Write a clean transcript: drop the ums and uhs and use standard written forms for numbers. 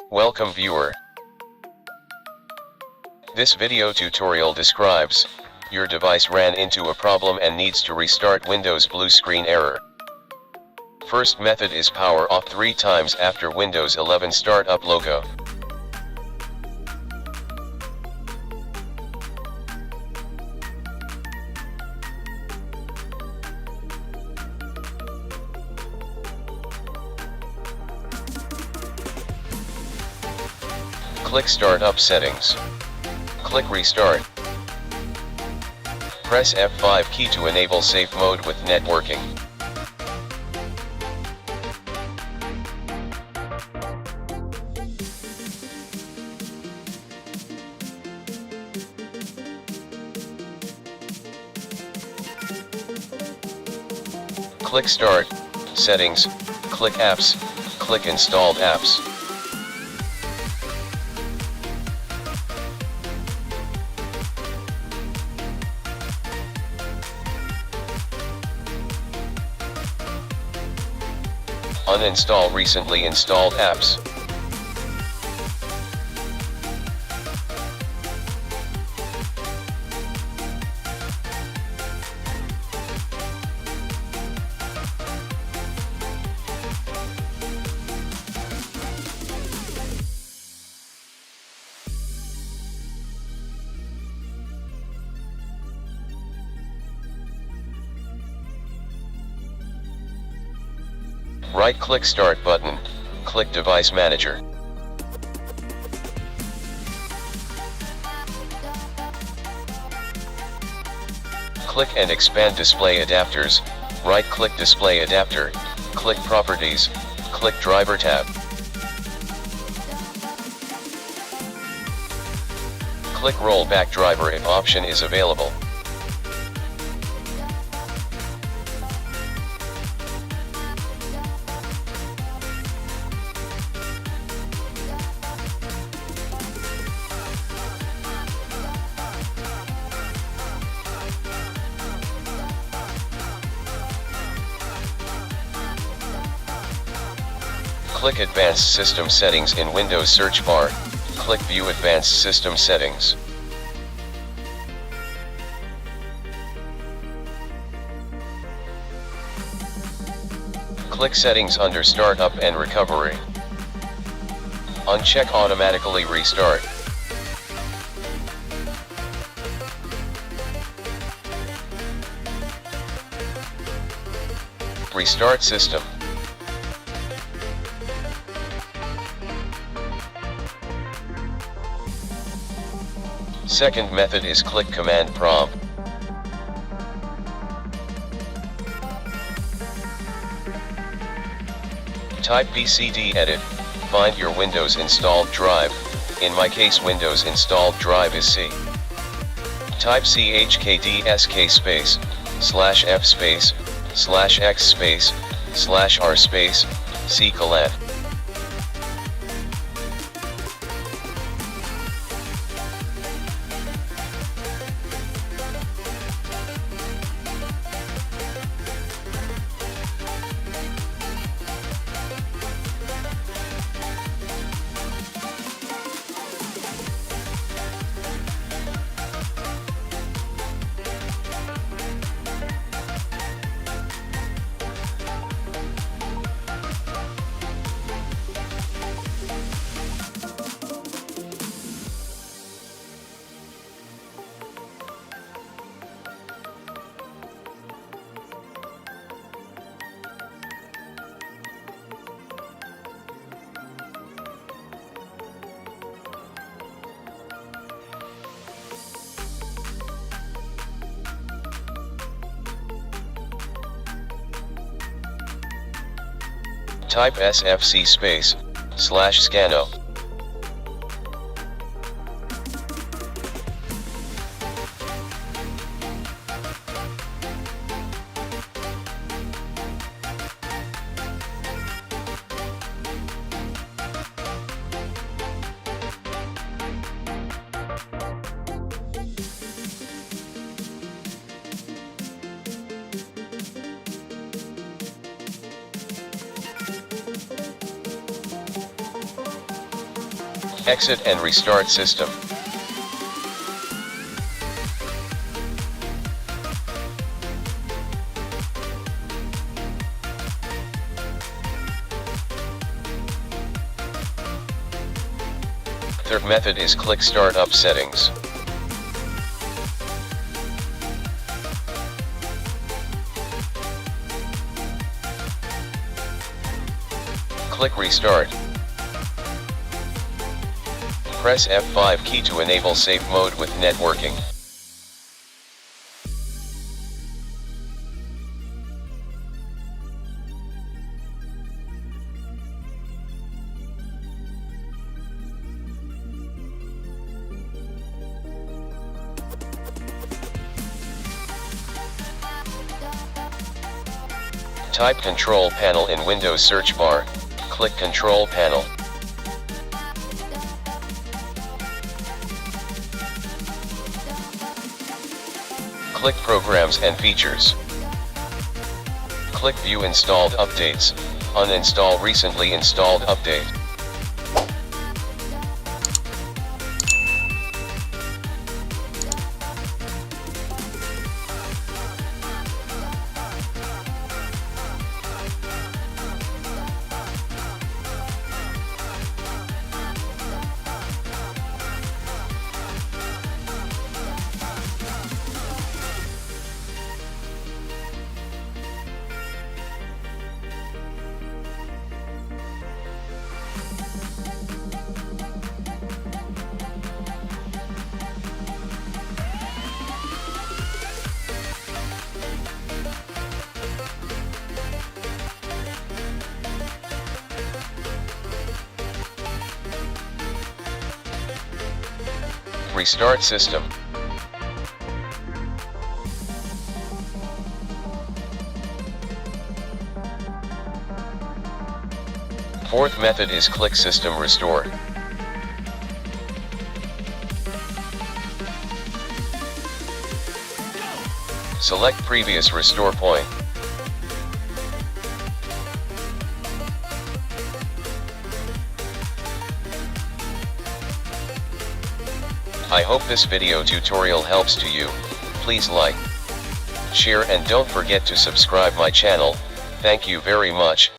Welcome viewer. This video tutorial describes, your device ran into a problem and needs to restart Windows blue screen error. First method is power off 3 times after Windows 11 startup logo. Click Startup Settings. Click Restart. Press F5 key to enable safe mode with networking. Click Start, Settings, click Apps, click Installed Apps. Uninstall recently installed apps. Right-click Start button, click Device Manager. Click and expand Display Adapters, right-click Display Adapter, click Properties, click Driver tab. Click Rollback Driver if option is available. Click Advanced System Settings in Windows search bar, click View Advanced System Settings. Click Settings under Startup and Recovery. Uncheck Automatically Restart. Restart System. Second method is click Command Prompt. Type bcdedit, find your Windows installed drive, in my case Windows installed drive is C. Type chkdsk space, /f space, /x space, /r space, c:\. Type sfc space, /scanno. Exit and restart system. Third method is click Startup Settings. Click Restart. Press F5 key to enable safe mode with networking. Type Control Panel in Windows search bar. Click Control Panel. Click Programs and Features. Click View Installed Updates. Uninstall recently installed update. Restart system. Fourth method is click System Restore. Select previous restore point. I hope this video tutorial helps to you. Please like, share and don't forget to subscribe my channel. Thank you very much.